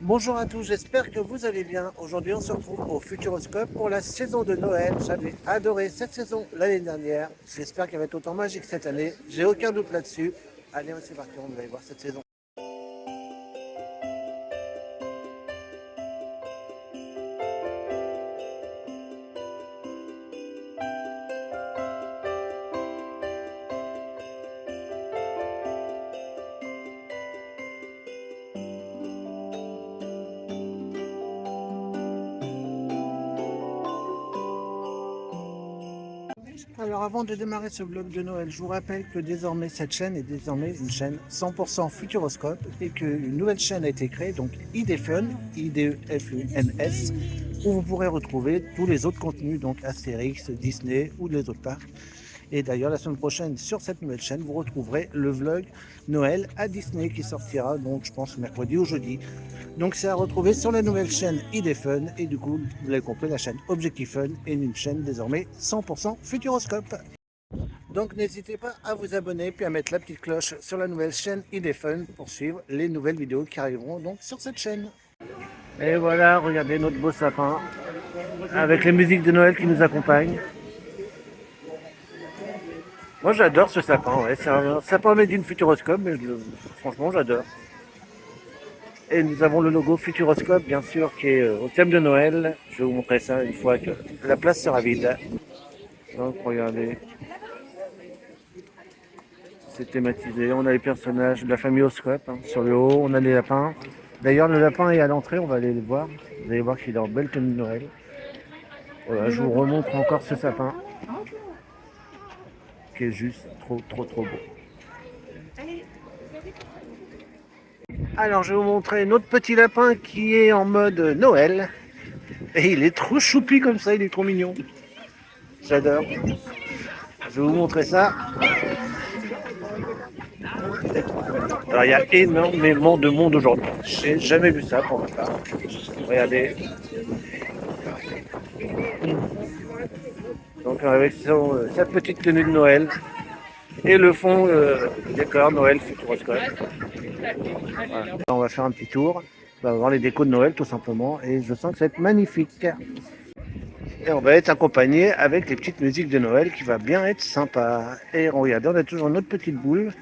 Bonjour à tous, j'espère que vous allez bien. Aujourd'hui, on se retrouve au Futuroscope pour la saison de Noël. J'avais adoré cette saison l'année dernière. J'espère qu'elle va être autant magique cette année. J'ai aucun doute là-dessus. Allez, c'est parti, on va aller voir cette saison. Alors avant de démarrer ce vlog de Noël, je vous rappelle que désormais cette chaîne est désormais une chaîne 100% Futuroscope et qu'une nouvelle chaîne a été créée, donc IDFUN, IDFUNS, où vous pourrez retrouver tous les autres contenus, donc Astérix, Disney ou les autres parcs. Et d'ailleurs, la semaine prochaine, sur cette nouvelle chaîne, vous retrouverez le vlog Noël à Disney qui sortira, donc je pense mercredi ou jeudi. Donc c'est à retrouver sur la nouvelle chaîne IDFUN et du coup, vous l'avez compris, la chaîne Objectif Fun est une chaîne désormais 100% Futuroscope. Donc n'hésitez pas à vous abonner puis à mettre la petite cloche sur la nouvelle chaîne IDFUN pour suivre les nouvelles vidéos qui arriveront donc sur cette chaîne. Et voilà, regardez notre beau sapin avec les musiques de Noël qui nous accompagnent. Moi j'adore ce sapin, ouais. C'est un sapin made in Futuroscope, mais franchement j'adore. Et nous avons le logo Futuroscope, bien sûr, qui est au thème de Noël. Je vais vous montrer ça une fois que la place sera vide. Donc regardez, c'est thématisé. On a les personnages de la famille Oscope hein, sur le haut, on a les lapins. D'ailleurs le lapin est à l'entrée, on va aller le voir. Vous allez voir qu'il est en belle tenue de Noël. Voilà, je vous remontre encore ce sapin qui est juste trop beau. Alors je vais vous montrer notre petit lapin qui est en mode Noël. Et il est trop choupi comme ça, il est trop mignon. J'adore. Je vais vous montrer ça. Alors il y a énormément de monde aujourd'hui. J'ai jamais vu ça pour ma part. Regardez. Donc avec sa petite tenue de Noël. Et le fond décor Noël Futuroscope. Voilà. On va faire un petit tour. On va voir les décos de Noël tout simplement. Et je sens que ça va être magnifique. Et on va être accompagné avec les petites musiques de Noël qui va bien être sympa. Et regardez, on a toujours notre petite boule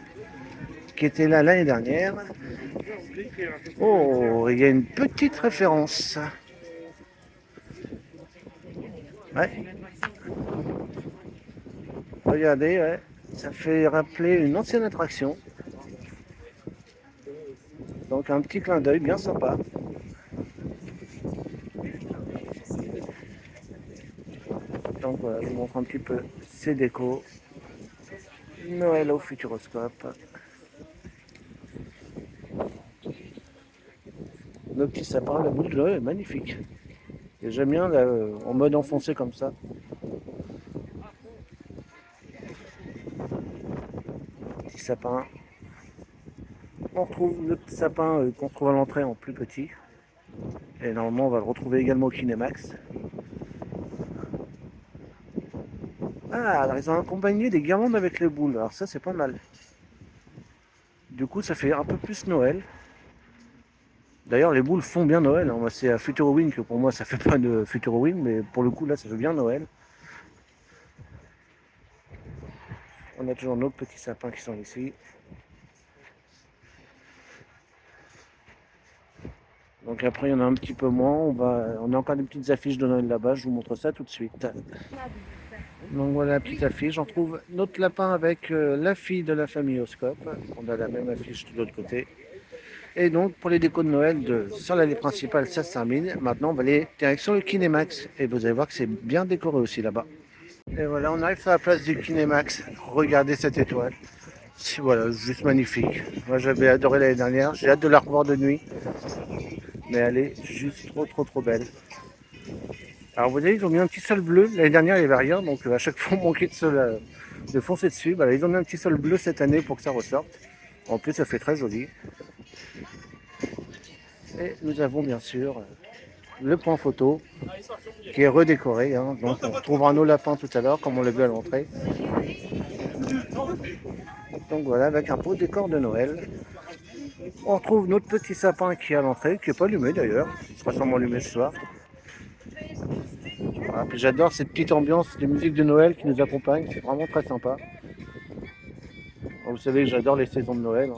qui était là l'année dernière. Oh, il y a une petite référence. Ouais. Regardez, ouais. Ça fait rappeler une ancienne attraction. Donc un petit clin d'œil bien sympa. Donc voilà, je vous montre un petit peu ces décos. Noël au Futuroscope. Nos petits sapins, la boule de Noël est magnifique. Et j'aime bien là, en mode enfoncé comme ça. Petit sapin. On retrouve le petit sapin qu'on trouve à l'entrée en plus petit. Et normalement on va le retrouver également au Kinemax. Ah, alors ils ont accompagné des guirlandes avec les boules. Alors ça c'est pas mal. Du coup ça fait un peu plus Noël. D'ailleurs les boules font bien Noël. Hein. C'est à Futurowing que pour moi ça fait pas de Futurowing, mais pour le coup là ça fait bien Noël. On a toujours nos petits sapins qui sont ici. Donc après il y en a un petit peu moins. On a encore des petites affiches de Noël là-bas. Je vous montre ça tout de suite. Donc voilà la petite affiche. On trouve notre lapin avec la fille de la famille Oscope. On a la même affiche de l'autre côté. Et donc pour les décos de Noël sur l'allée principale, ça se termine. Maintenant on va aller direction le Kinemax. Et vous allez voir que c'est bien décoré aussi là-bas. Et voilà, on arrive sur la place du Kinemax. Regardez cette étoile. C'est voilà, juste magnifique. Moi j'avais adoré l'année dernière. J'ai hâte de la revoir de nuit. Mais elle est juste trop belle. Alors vous voyez, ils ont mis un petit sol bleu. L'année dernière, il n'y avait rien, donc à chaque fois, on manquait de foncer dessus. Voilà, ils ont mis un petit sol bleu cette année pour que ça ressorte. En plus, ça fait très joli. Et nous avons bien sûr le point photo qui est redécoré. Hein. Donc on retrouvera nos lapins tout à l'heure, comme on l'a vu à l'entrée. Donc voilà, avec un beau décor de Noël. On retrouve notre petit sapin qui est à l'entrée, qui n'est pas allumé d'ailleurs. Il sera sûrement allumé ce soir. Voilà, puis j'adore cette petite ambiance de musique de Noël qui nous accompagne. C'est vraiment très sympa. Bon, vous savez que j'adore les saisons de Noël.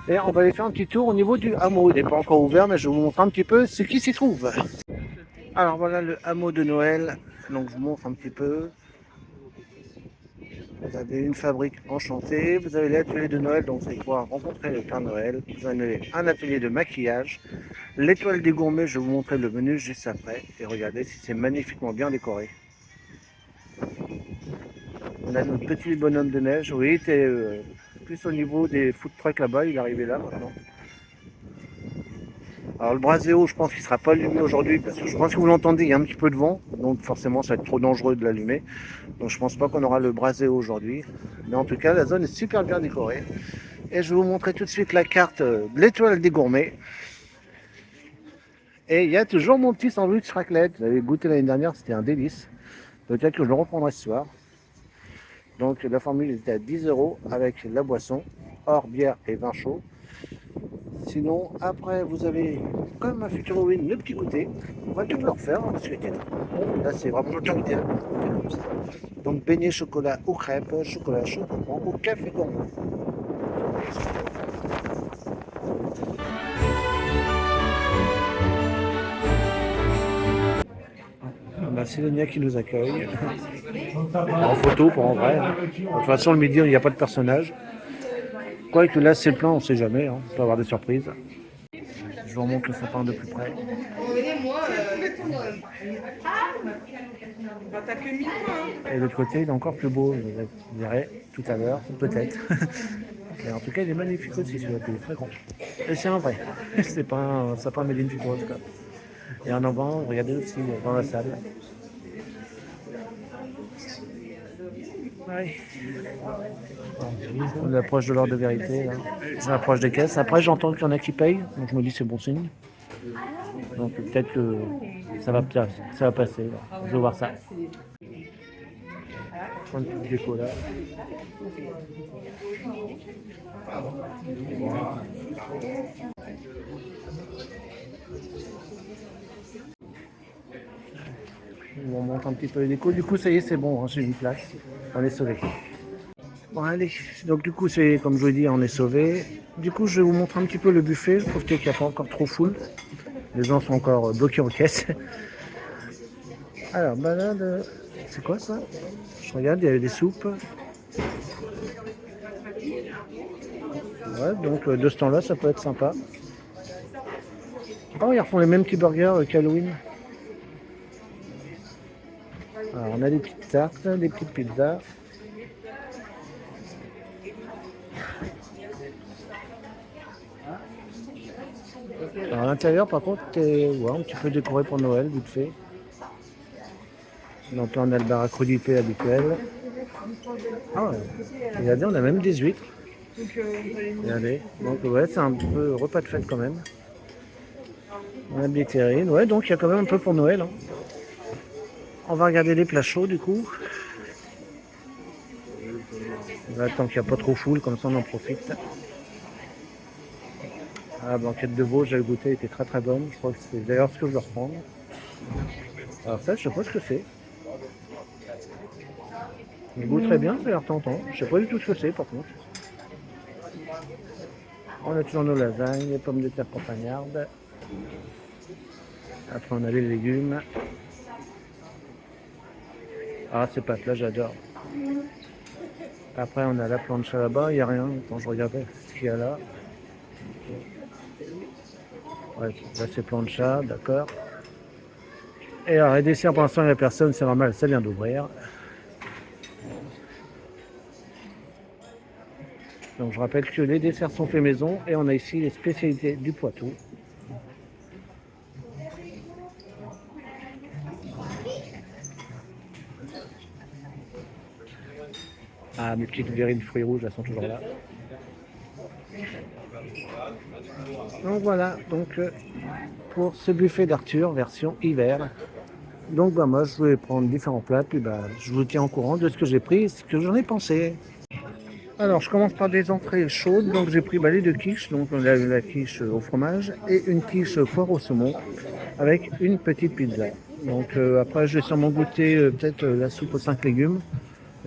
Et on va aller faire un petit tour au niveau du hameau. Il n'est pas encore ouvert, mais je vais vous montrer un petit peu ce qui s'y trouve. Alors voilà le hameau de Noël. Donc je vous montre un petit peu. Vous avez une fabrique enchantée, vous avez l'atelier de Noël, donc vous allez pouvoir rencontrer le Père Noël. Vous avez un atelier de maquillage. L'étoile des gourmets, je vais vous montrer le menu juste après. Et regardez si c'est magnifiquement bien décoré. On a notre petit bonhomme de neige. Oui, il était plus au niveau des food trucks là-bas, il est arrivé là maintenant. Alors le braséo, je pense qu'il ne sera pas allumé aujourd'hui parce que je pense que vous l'entendez, il y a un petit peu de vent, donc forcément ça va être trop dangereux de l'allumer. Donc je pense pas qu'on aura le braséo aujourd'hui. Mais en tout cas, la zone est super bien décorée. Et je vais vous montrer tout de suite la carte de l'étoile des gourmets. Et il y a toujours mon petit sandwich raclette. J'avais goûté l'année dernière, c'était un délice. Peut-être que je le reprendrai ce soir. Donc la formule était à 10 € avec la boisson, hors bière et vin chaud. Sinon, après, vous avez, comme à Futur Halloween, le petit goûter. On va tout le refaire, parce que là, c'est vraiment le temps idéal. Donc, beignet chocolat ou crêpes, chocolat chaud ou café gourmand. Bah, c'est Lénia qui nous accueille. En photo, pour en vrai. De toute façon, le midi, il n'y a pas de personnage. Quoique là, c'est plein, on ne sait jamais. On peut avoir des surprises. Je vous remonte le sapin de plus près. Et de l'autre côté, il est encore plus beau, je verrai tout à l'heure, peut-être. Mais en tout cas, il est magnifique aussi, celui-là, il est très grand. Et c'est un vrai, c'est pas un sapin made in Futuroscope. Et en avant, regardez aussi dans la salle. Ouais. On approche de l'heure de vérité, là. On approche des caisses. Après, j'entends qu'il y en a qui payent, donc je me dis c'est bon signe. Donc peut-être que ça va passer. Là. Je vais voir ça. Un petit déco là. On monte un petit peu les décos. Du coup, ça y est, c'est bon, hein, j'ai une place. On est sauvé. Bon, allez. Donc, du coup, c'est comme je vous l'ai dit, on est sauvé. Du coup, je vais vous montrer un petit peu le buffet. Profitez qu'il n'y a pas encore trop full. Les gens sont encore bloqués en caisse. Alors, balade. C'est quoi ça? Je regarde, il y avait des soupes. Ouais, donc de ce temps-là, ça peut être sympa. Oh, ils refont les mêmes petits burgers qu'Halloween. Alors, on a des petites tartes, des petites pizzas. Alors, à l'intérieur, par contre, ouais, un petit peu décoré pour Noël, vite fait. Donc là, on a le bar à crudité habituel. Ah ouais. Regardez, on a même des huîtres. Regardez. Donc ouais, c'est un peu repas de fête quand même. On a des terrines. Ouais, donc il y a quand même un peu pour Noël. Hein. On va regarder les plats chauds du coup. On va attendre qu'il n'y a pas trop full, comme ça on en profite. Ah, la blanquette de veau, j'avais goûté, elle était très très bonne. Je crois que c'est d'ailleurs ce que je vais reprendre. Alors ça, je sais pas ce que c'est. Il goûte très bien, ça a l'air tentant. Je sais pas du tout ce que c'est par contre. On a toujours nos lasagnes, les pommes de terre campagnardes. Après on a les légumes. Ah, ces pâtes là, j'adore. Après on a la plancha là-bas, il n'y a rien. Quand je regardais ce qu'il y a là. Ouais, là c'est plancha, d'accord. Et alors les desserts pour l'instant il n'y a personne, c'est normal, ça vient d'ouvrir. Donc je rappelle que les desserts sont faits maison et on a ici les spécialités du Poitou. Ah, mes petites verrines de fruits rouges, elles sont toujours là. Donc voilà, donc pour ce buffet d'Arthur, version hiver. Donc bah, moi je vais prendre différents plats, puis bah, je vous tiens au courant de ce que j'ai pris et ce que j'en ai pensé. Alors, je commence par des entrées chaudes. Donc, j'ai pris les deux quiches. Donc, on a la quiche au fromage et une quiche poire au saumon avec une petite pizza. Donc, après, je vais sûrement goûter peut-être la soupe aux 5 légumes.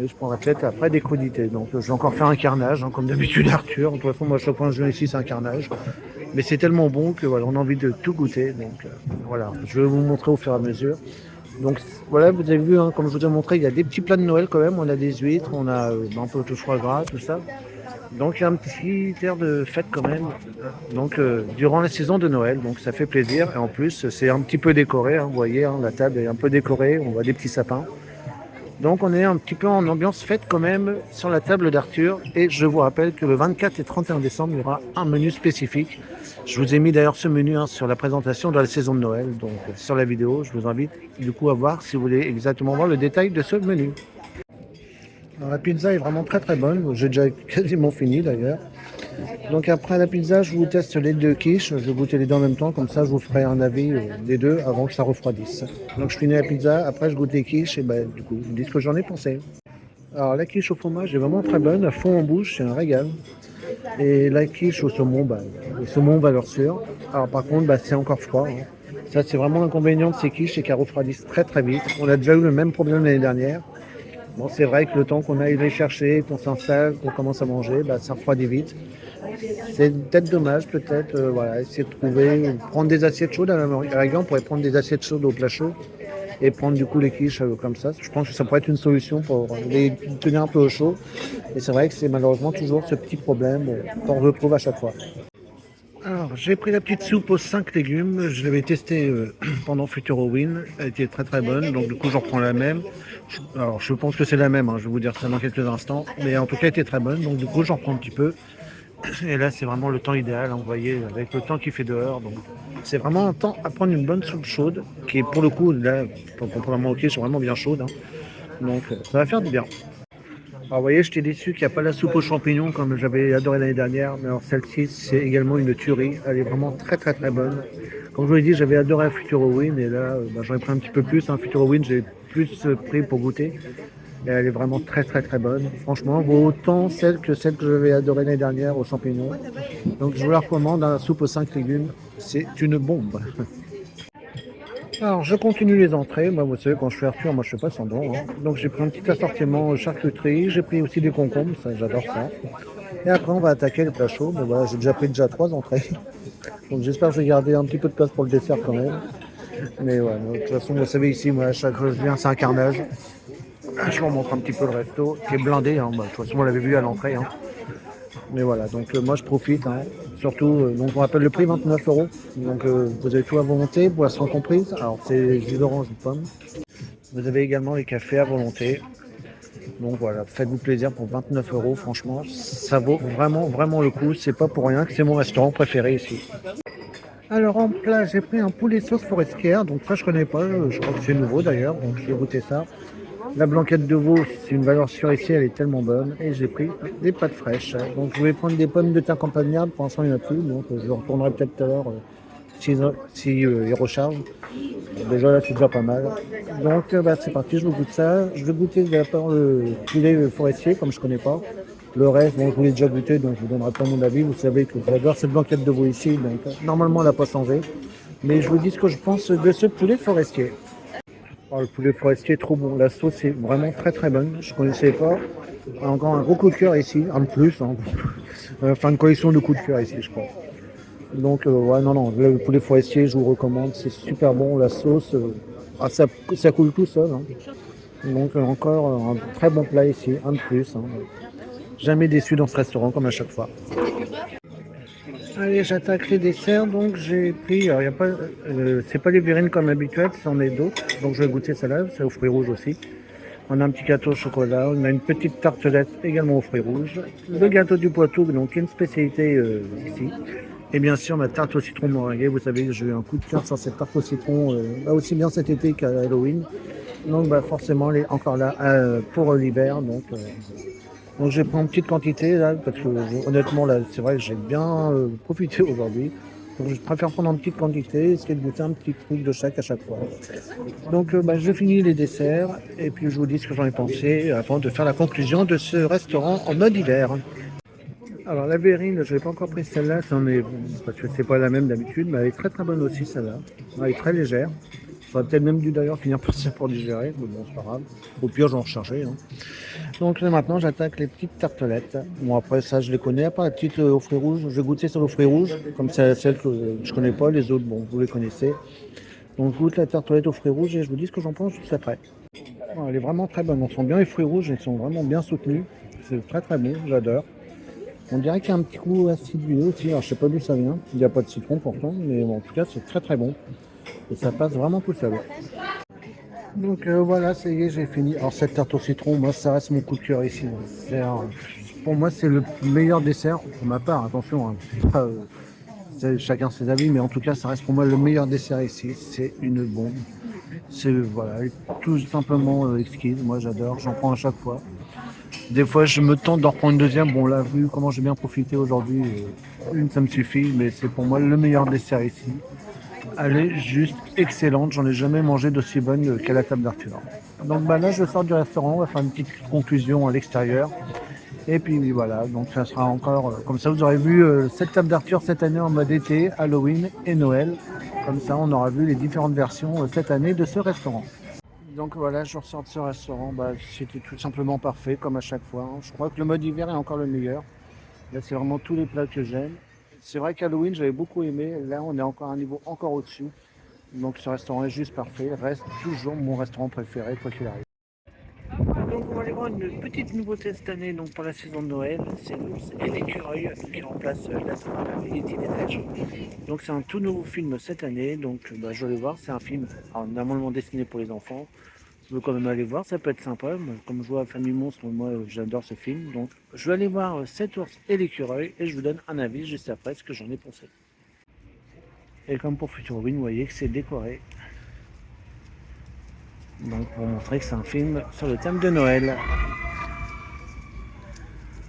Et je prendrai peut-être après des crudités. Donc, je vais encore faire un carnage, hein, comme d'habitude, Arthur. De toute façon, moi, chaque fois que je viens ici, c'est un carnage. Mais c'est tellement bon que voilà, on a envie de tout goûter. Donc, voilà, je vais vous montrer au fur et à mesure. Donc voilà, vous avez vu, hein, comme je vous ai montré, il y a des petits plats de Noël quand même. On a des huîtres, on a un peu de foie gras, tout ça. Donc il y a un petit air de fête quand même. Donc durant la saison de Noël, donc ça fait plaisir. Et en plus, c'est un petit peu décoré. Hein, vous voyez, hein, la table est un peu décorée. On voit des petits sapins. Donc on est un petit peu en ambiance fête quand même sur la table d'Arthur. Et je vous rappelle que le 24 et 31 décembre, il y aura un menu spécifique. Je vous ai mis d'ailleurs ce menu sur la présentation de la saison de Noël. Donc sur la vidéo, je vous invite du coup à voir si vous voulez exactement voir le détail de ce menu. Alors, la pizza est vraiment très très bonne. J'ai déjà quasiment fini d'ailleurs. Donc après la pizza, je vous teste les deux quiches. Je vais goûter les deux en même temps, comme ça je vous ferai un avis des deux avant que ça refroidisse. Donc je finis la pizza, après je goûte les quiches et du coup, je vous dis ce que j'en ai pensé. Alors la quiche au fromage est vraiment très bonne, à fond en bouche, c'est un régal. Et la quiche au saumon, le saumon valeur sûre. Alors par contre, c'est encore froid. Hein. Ça c'est vraiment l'inconvénient de ces quiches, c'est qu'elles refroidissent très très vite. On a déjà eu le même problème l'année dernière. Bon, c'est vrai que le temps qu'on aille les chercher, qu'on s'installe, qu'on commence à manger, ça refroidit vite. C'est peut-être dommage, peut-être, voilà, essayer de trouver, prendre des assiettes chaudes. À la rigueur, on pourrait prendre des assiettes chaudes au plat chaud et prendre du coup les quiches comme ça. Je pense que ça pourrait être une solution pour les tenir un peu au chaud. Et c'est vrai que c'est malheureusement toujours ce petit problème qu'on retrouve à chaque fois. Alors, j'ai pris la petite soupe aux 5 légumes. Je l'avais testée pendant Futurowin. Elle était très très bonne. Donc, du coup, j'en reprends la même. Alors, je pense que c'est la même. Hein, je vais vous dire ça dans quelques instants. Mais en tout cas, elle était très bonne. Donc, du coup, j'en reprends un petit peu. Et là, c'est vraiment le temps idéal. Hein, vous voyez, avec le temps qu'il fait dehors. Donc, c'est vraiment un temps à prendre une bonne soupe chaude. Qui est pour le coup, là, pour la moitié, c'est vraiment bien chaude. Hein. Donc, ça va faire du bien. Alors, vous voyez, j'étais déçu qu'il n'y a pas la soupe aux champignons comme j'avais adoré l'année dernière. Mais alors, celle-ci, c'est également une tuerie. Elle est vraiment très, très, très bonne. Comme je vous l'ai dit, j'avais adoré Futurowin. Et là, j'en ai pris un petit peu plus. Hein. Futurowin, j'ai plus pris pour goûter. Et elle est vraiment très, très, très bonne. Franchement, vaut autant celle que j'avais adorée l'année dernière aux champignons. Donc, je vous la recommande. La soupe aux 5 légumes, c'est une bombe. Alors, je continue les entrées. Moi, vous savez, quand je fais Arthur, moi, je fais pas semblant. Hein. Donc, j'ai pris un petit assortiment charcuterie. J'ai pris aussi des concombres. Ça, j'adore ça. Et après, on va attaquer le plat chaud. Mais voilà, j'ai déjà pris 3 entrées. Donc, j'espère que je vais garder un petit peu de place pour le dessert quand même. Mais ouais, de toute façon, vous savez, ici, moi, à chaque fois que je viens, c'est un carnage. Je vous montre un petit peu le resto qui est blindé. Hein. De toute façon, on l'avait vu à l'entrée. Hein. Mais voilà, donc moi je profite. Hein. Surtout, donc on rappelle le prix 29 €. Donc vous avez tout à volonté, boissons comprises. Alors c'est jus d'orange ou de pomme. Vous avez également les cafés à volonté. Donc voilà, faites-vous plaisir pour 29 €. Franchement, ça vaut vraiment, vraiment le coup. C'est pas pour rien que c'est mon restaurant préféré ici. Alors en plat, j'ai pris un poulet sauce forestière. Donc ça je connais pas, je crois que c'est nouveau d'ailleurs. Donc je vais goûter ça. La blanquette de veau, c'est une valeur sûre ici, elle est tellement bonne. Et j'ai pris des pâtes fraîches. Donc je vais prendre des pommes de terre campagnardes. Pour l'instant, il n'y en a plus. Donc je retournerai peut-être tout à l'heure si ils rechargent. Déjà là, c'est déjà pas mal. Donc c'est parti, je vous goûte ça. Je vais goûter d'abord le poulet forestier, comme je connais pas. Le reste, bon, je vous l'ai déjà goûté, donc je vous donnerai pas mon avis. Vous savez que j'adore cette blanquette de veau ici. Donc normalement, elle n'a pas changé. Mais je vous dis ce que je pense de ce poulet forestier. Oh, le poulet forestier est trop bon. La sauce est vraiment très très bonne. Je ne connaissais pas. Encore un gros coup de cœur ici, un de plus. Hein. Fin de collection de coups de cœur ici, je crois. Donc, ouais, non, le poulet forestier, je vous recommande. C'est super bon. La sauce, ça coule tout seul. Hein. Donc, encore un très bon plat ici, un de plus. Hein. Jamais déçu dans ce restaurant, comme à chaque fois. Allez, j'attaque les desserts, donc j'ai pris, alors c'est pas les verrines comme habituel, c'en est d'autres, donc je vais goûter celle-là, c'est aux fruits rouges aussi. On a un petit gâteau au chocolat, on a une petite tartelette également aux fruits rouges, le gâteau du Poitou, donc une spécialité ici. Et bien sûr ma tarte au citron meringuée, vous savez que j'ai eu un coup de cœur sur cette tarte au citron, aussi bien cet été qu'à Halloween. Donc forcément elle est encore là pour l'hiver, donc je prends une petite quantité là, parce que honnêtement là, c'est vrai que j'ai bien profité aujourd'hui. Donc, je préfère prendre en petite quantité, essayer de goûter un petit truc de chaque à chaque fois. Donc je finis les desserts et puis je vous dis ce que j'en ai pensé avant de faire la conclusion de ce restaurant en mode hiver. Alors la verrine, je n'ai pas encore pris celle-là, parce que c'est pas la même d'habitude, mais elle est très très bonne aussi celle-là. Elle est très légère. J'aurais peut-être même dû d'ailleurs finir par ça pour digérer, mais bon c'est pas grave. Au pire j'en rechargeais. Hein. Donc là maintenant j'attaque les petites tartelettes. Bon après ça je les connais, à part la petite aux fruits rouges, je vais goûter sur aux fruits rouges, comme c'est celle que je connais pas, les autres bon vous les connaissez. Donc je goûte la tartelette aux fruits rouges et je vous dis ce que j'en pense juste après. Bon, elle est vraiment très bonne, on sent bien les fruits rouges, ils sont vraiment bien soutenus. C'est très très bon, j'adore. On dirait qu'il y a un petit goût acidulé aussi, alors je sais pas d'où ça vient. Il n'y a pas de citron pourtant, mais bon, en tout cas c'est très très bon. Et ça passe vraiment tout seul. Donc voilà, ça y est, j'ai fini. Alors cette tarte au citron, moi ça reste mon coup de cœur ici. Pour moi c'est le meilleur dessert, pour ma part, attention. Hein, chacun ses avis, mais en tout cas ça reste pour moi le meilleur dessert ici. C'est une bombe. C'est voilà, tout simplement exquise. Moi j'adore, j'en prends à chaque fois. Des fois, je me tente d'en reprendre une deuxième. Bon, là, vu comment j'ai bien profité aujourd'hui, une, ça me suffit. Mais c'est pour moi le meilleur dessert ici. Elle est juste excellente. J'en ai jamais mangé d'aussi bonne qu'à la table d'Arthur. Donc bah, là, je sors du restaurant. On va faire une petite conclusion à l'extérieur. Et puis voilà, donc ça sera encore... comme ça, vous aurez vu cette table d'Arthur cette année en mode été, Halloween et Noël. Comme ça, on aura vu les différentes versions cette année de ce restaurant. Donc voilà, je ressors de ce restaurant, c'était tout simplement parfait, comme à chaque fois. Hein. Je crois que le mode hiver est encore le meilleur. Là, c'est vraiment tous les plats que j'aime. C'est vrai qu'Halloween, j'avais beaucoup aimé. Là, on est encore à un niveau encore au-dessus. Donc ce restaurant est juste parfait. Reste toujours mon restaurant préféré, quoi qu'il arrive. Donc on va aller voir une petite nouveauté cette année donc pour la saison de Noël. C'est l'ours et l'écureuil qui remplace la Yéti des Neiges. Donc c'est un tout nouveau film cette année. Donc je vais aller voir. C'est un film normalement destiné pour les enfants. Je veux quand même aller voir, ça peut être sympa. Comme je vois Famille Monstre, moi j'adore ce film. Donc je vais aller voir cet ours et l'écureuil et je vous donne un avis juste après ce que j'en ai pensé. Et comme pour Future Halloween, vous voyez que c'est décoré. Donc pour montrer que c'est un film sur le thème de Noël.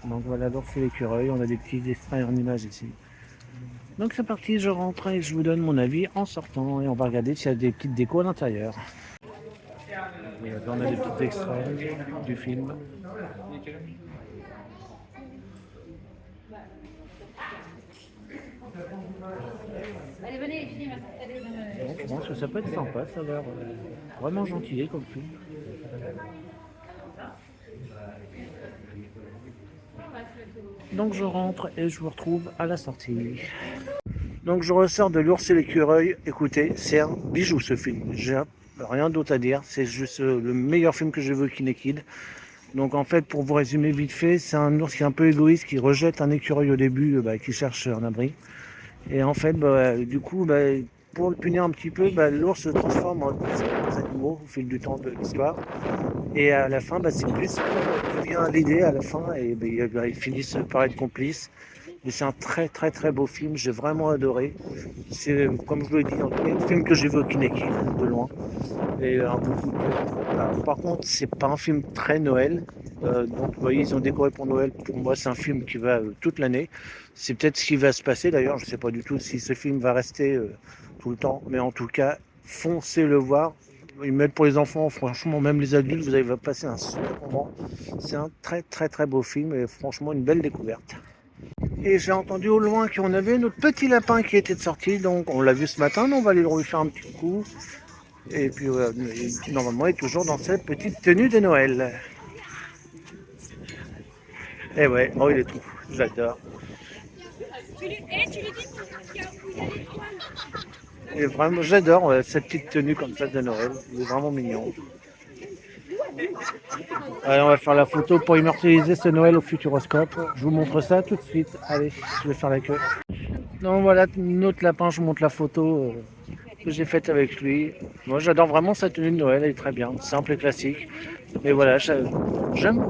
Donc voilà l'ours et l'écureuil, on a des petits extraits en images ici. Donc c'est parti, je rentre et je vous donne mon avis en sortant et on va regarder s'il y a des petites décos à l'intérieur. Et là, on a des petits extraits du film. Allez, venez, donc, je pense que ça peut être sympa, ça a l'air vraiment gentil comme film. Donc je rentre et je vous retrouve à la sortie. Donc je ressors de l'ours et l'écureuil. Écoutez, c'est un bijou ce film. J'ai rien d'autre à dire. C'est juste le meilleur film que j'ai vu Kiné Kid. Donc en fait, pour vous résumer vite fait, c'est un ours qui est un peu égoïste, qui rejette un écureuil au début, qui cherche un abri. Et en fait, du coup, pour le punir un petit peu, l'ours se transforme en animaux au fil du temps de l'histoire. Et à la fin, c'est plus qui vient l'aider à la fin et ils finissent par être complices. Et c'est un très très très beau film, j'ai vraiment adoré. C'est comme je vous l'ai dit, un film que j'ai vu au Kineki de loin. Et un peu coup de cœur. Par contre, c'est pas un film très Noël. Donc vous voyez, ils ont décoré pour Noël. Pour moi, c'est un film qui va toute l'année. C'est peut-être ce qui va se passer d'ailleurs. Je ne sais pas du tout si ce film va rester tout le temps. Mais en tout cas, foncez le voir. Ils mettent pour les enfants, franchement, même les adultes, vous allez passer un super moment. C'est un très très très beau film et franchement une belle découverte. Et j'ai entendu au loin qu'on avait notre petit lapin qui était sorti, donc on l'a vu ce matin, mais on va aller lui faire un petit coup. Et puis normalement il est toujours dans cette petite tenue de Noël. Et ouais, oh il est tout, j'adore. Et vraiment j'adore cette petite tenue comme ça de Noël, il est vraiment mignon. Allez, on va faire la photo pour immortaliser ce Noël au Futuroscope. Je vous montre ça tout de suite. Allez, je vais faire la queue. Donc voilà, notre lapin, je vous montre la photo que j'ai faite avec lui. Moi j'adore vraiment sa tenue de Noël, elle est très bien, simple et classique. Et voilà, j'aime.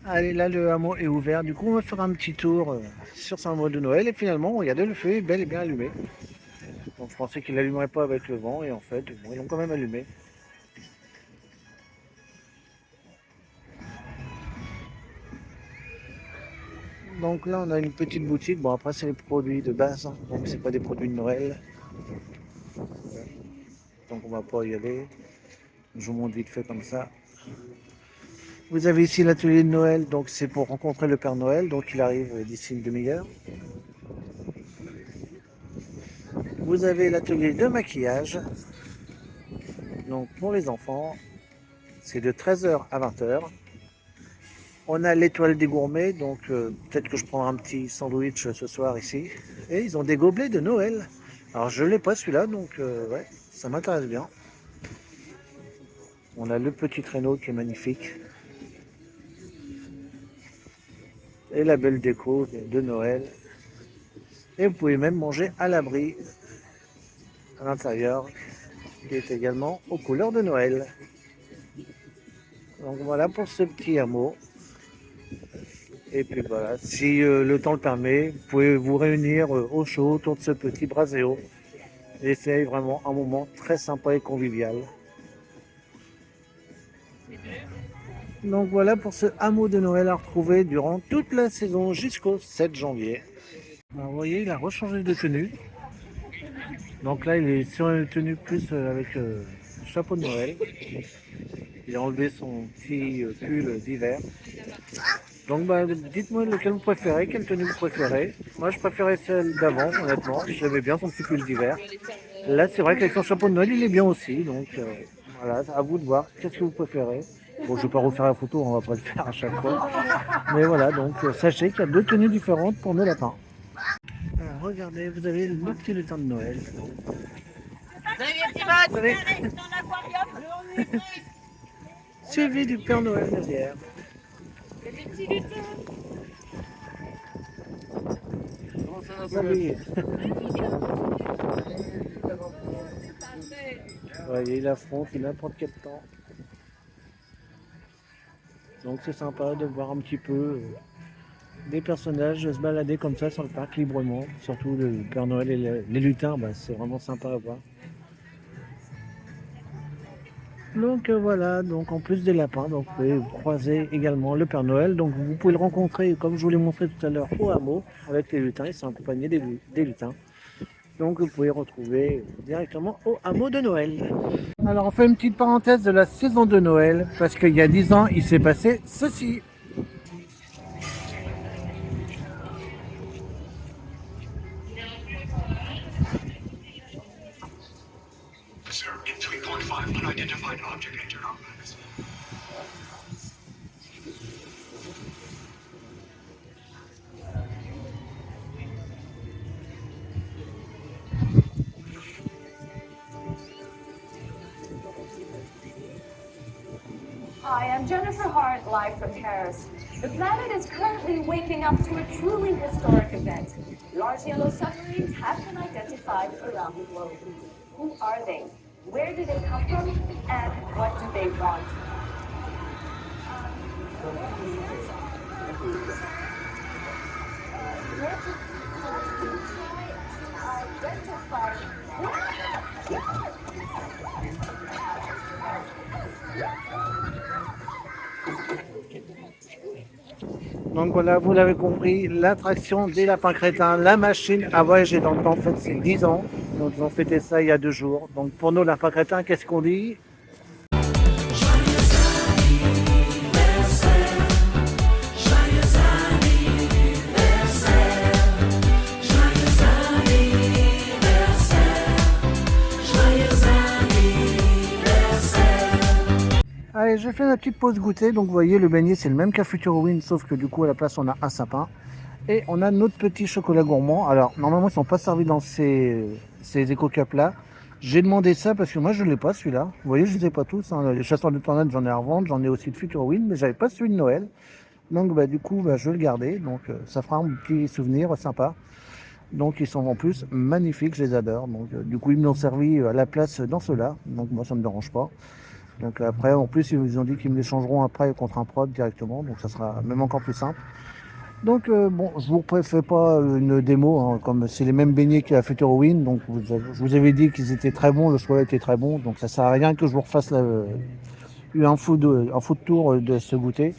Allez, là le hameau est ouvert, du coup on va faire un petit tour sur son hameau de Noël et finalement regardez, le feu est bel et bien allumé. Donc je pensais qu'il n'allumerait pas avec le vent et en fait bon, ils l'ont quand même allumé. Donc là, on a une petite boutique. Bon, après, c'est les produits de base, hein. Donc c'est pas des produits de Noël. Donc on va pas y aller. Je vous montre vite fait comme ça. Vous avez ici l'atelier de Noël, donc c'est pour rencontrer le Père Noël, donc il arrive d'ici une demi-heure. Vous avez l'atelier de maquillage, donc pour les enfants, c'est de 13h à 20h. On a l'étoile des gourmets, donc peut-être que je prendrai un petit sandwich ce soir ici. Et ils ont des gobelets de Noël. Alors je ne l'ai pas celui-là, donc ouais, ça m'intéresse bien. On a le petit traîneau qui est magnifique. Et la belle déco de Noël. Et vous pouvez même manger à l'abri à l'intérieur, qui est également aux couleurs de Noël. Donc voilà pour ce petit hameau. Et puis voilà, si le temps le permet, vous pouvez vous réunir au chaud autour de ce petit braséo. Et c'est vraiment un moment très sympa et convivial. Donc voilà pour ce hameau de Noël à retrouver durant toute la saison jusqu'au 7 janvier. Alors, vous voyez, il a rechangé de tenue. Donc là, il est sur une tenue plus avec chapeau de Noël. Il a enlevé son petit pull d'hiver. Donc bah, dites-moi lequel vous préférez, quelle tenue vous préférez. Moi, je préférais celle d'avant, honnêtement. J'aimais bien son petit pull d'hiver. Là, c'est vrai qu'avec son chapeau de Noël, il est bien aussi. Donc voilà, à vous de voir. Qu'est-ce que vous préférez? Bon, je ne vais pas refaire la photo, on va pas le faire à chaque fois. Mais voilà, donc sachez qu'il y a deux tenues différentes pour nos lapins. Alors, regardez, vous avez le petit lutin de Noël. Vous avez suivi du Père Noël derrière. Voyez, il affronte n'importe quel temps. Donc c'est sympa de voir un petit peu des personnages se balader comme ça sur le parc librement. Surtout le Père Noël et les lutins, bah, c'est vraiment sympa à voir. Donc voilà, donc en plus des lapins, donc vous pouvez croiser également le Père Noël. Donc vous pouvez le rencontrer, comme je vous l'ai montré tout à l'heure, au hameau avec les lutins. Ils sont accompagnés des lutins. Donc vous pouvez retrouver directement au hameau de Noël. Alors on fait une petite parenthèse de la saison de Noël, parce qu'il y a 10 ans, il s'est passé ceci. Unidentified object entered on maps. Hi, I'm Jennifer Hart, live from Paris. The planet is currently waking up to a truly historic event. Large yellow submarines have been identified around the globe. Who are they? Where do they come from? And what do they want? Donc voilà, vous l'avez compris, l'attraction des lapins crétins, la machine à voyager dans le temps, en fait c'est 10 ans. Donc ils ont fêté ça il y a 2 jours. Donc pour nos lapins crétins, qu'est-ce qu'on dit? Allez, j'ai fait la petite pause goûter. Donc vous voyez, le beignet c'est le même qu'à Futurowin, sauf que du coup à la place on a un sapin. Et on a notre petit chocolat gourmand. Alors normalement ils ne sont pas servis dans ces éco-cups là. J'ai demandé ça parce que moi je ne l'ai pas celui-là. Vous voyez, je ne les ai pas tous, hein. Les chasseurs de tornades j'en ai à revendre, j'en ai aussi de Futurowin, mais j'avais pas celui de Noël. Donc bah, du coup je vais le garder. Donc ça fera un petit souvenir sympa. Donc ils sont en plus magnifiques, je les adore. Donc du coup ils me l'ont servi à la place dans ceux-là. Donc moi ça ne me dérange pas. Donc après, en plus, ils ont dit qu'ils me les changeront après contre un prod directement, donc ça sera même encore plus simple. Donc bon, je vous fais pas une démo, hein, comme c'est les mêmes beignets qu'à Futurowin, donc je vous avais dit qu'ils étaient très bons, le chocolat était très bon, donc ça sert à rien que je vous refasse un food tour de ce goûter.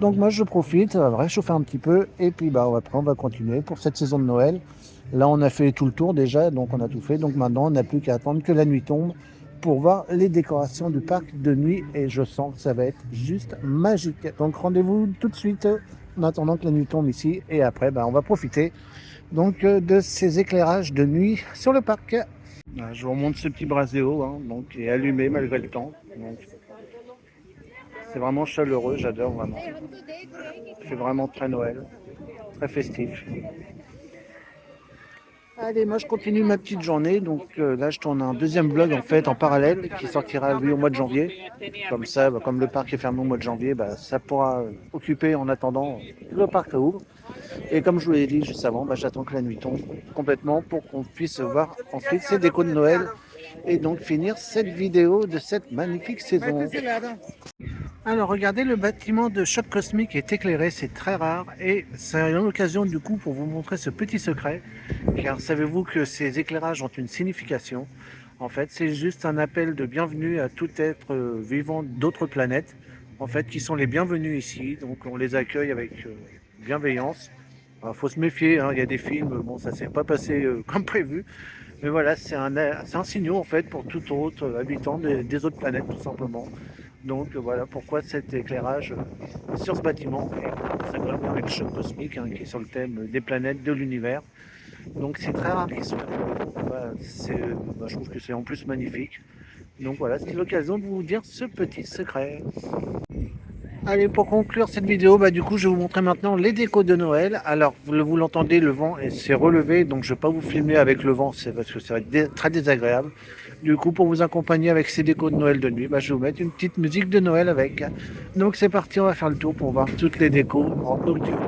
Donc moi je profite, ça va réchauffer un petit peu et puis bah après on va continuer pour cette saison de Noël. Là on a fait tout le tour déjà, donc on a tout fait. Donc maintenant on n'a plus qu'à attendre que la nuit tombe pour voir les décorations du parc de nuit et je sens que ça va être juste magique. Donc rendez-vous tout de suite en attendant que la nuit tombe ici et après bah, on va profiter donc de ces éclairages de nuit sur le parc. Voilà, je vous remonte ce petit braséo hein, donc, qui est allumé malgré le temps. Donc, c'est vraiment chaleureux, j'adore vraiment. C'est vraiment très Noël, très festif. Allez, moi je continue ma petite journée. Donc là, je tourne un deuxième vlog en fait en parallèle qui sortira lui au mois de janvier. Comme ça, bah, comme le parc est fermé au mois de janvier, bah, ça pourra occuper en attendant que le parc ouvre. Et comme je vous l'ai dit juste avant, bah, j'attends que la nuit tombe complètement pour qu'on puisse voir ensuite ces décos de Noël et donc finir cette vidéo de cette magnifique saison. Alors regardez, le bâtiment de Choc Cosmique est éclairé, c'est très rare et c'est l'occasion du coup pour vous montrer ce petit secret, car savez-vous que ces éclairages ont une signification? En fait, c'est juste un appel de bienvenue à tout être vivant d'autres planètes, en fait, qui sont les bienvenus ici, donc on les accueille avec bienveillance. Il faut se méfier, hein, il y a des films, bon ça s'est pas passé comme prévu, mais voilà, c'est un signal en fait pour tout autre habitant des autres planètes tout simplement. Donc voilà pourquoi cet éclairage sur ce bâtiment. Ça colle avec le choc cosmique hein, qui est sur le thème des planètes, de l'univers. Donc c'est très rare qu'ils soient. Voilà, je trouve que c'est en plus magnifique. Donc voilà, c'est l'occasion de vous dire ce petit secret. Allez, pour conclure cette vidéo, bah, du coup, je vais vous montrer maintenant les décos de Noël. Alors, vous l'entendez, le vent s'est relevé, donc je ne vais pas vous filmer avec le vent, c'est parce que ça va être très désagréable. Du coup, pour vous accompagner avec ces décos de Noël de nuit, bah, je vais vous mettre une petite musique de Noël avec. Donc c'est parti, on va faire le tour pour voir toutes les décos en nocturne.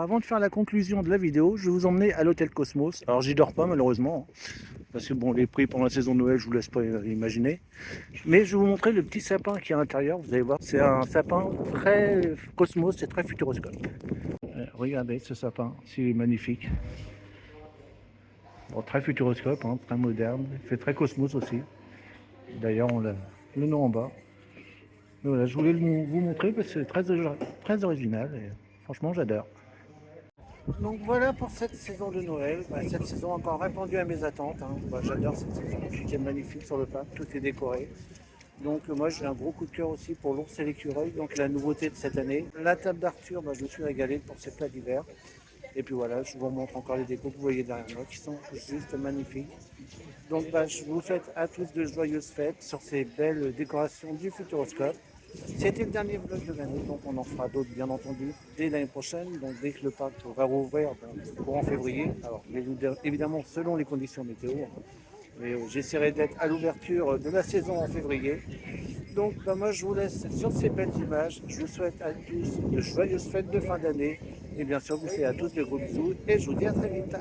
avant de faire la conclusion de la vidéo, je vais vous emmener à l'hôtel Cosmos. Alors j'y dors pas malheureusement, parce que bon, les prix pendant la saison de Noël, je vous laisse pas imaginer. Mais je vais vous montrer le petit sapin qui est à l'intérieur, vous allez voir, c'est un sapin très Cosmos, c'est très futuroscope. Regardez ce sapin, c'est magnifique. Bon, très futuroscope, hein, très moderne, il fait très Cosmos aussi. D'ailleurs, on a le nom en bas. Mais voilà, je voulais vous montrer parce que c'est très original et franchement, j'adore. Donc voilà pour cette saison de Noël. Cette saison a encore répondu à mes attentes. Hein. J'adore cette saison, tout est magnifique sur le parc, tout est décoré. Donc moi j'ai un gros coup de cœur aussi pour l'ours et l'écureuil, donc la nouveauté de cette année. La table d'Arthur, je me suis régalé pour ces plats d'hiver. Et puis voilà, je vous montre encore les décos que vous voyez derrière moi qui sont juste magnifiques. Donc je vous souhaite à tous de joyeuses fêtes sur ces belles décorations du Futuroscope. C'était le dernier vlog de l'année, donc on en fera d'autres bien entendu dès l'année prochaine. Donc dès que le parc va rouvrir, courant février, alors évidemment selon les conditions météo. Mais j'essaierai d'être à l'ouverture de la saison en février. Donc moi je vous laisse sur ces belles images. Je vous souhaite à tous de joyeuses fêtes de fin d'année. Et bien sûr, je vous fais à tous de gros bisous et je vous dis à très vite.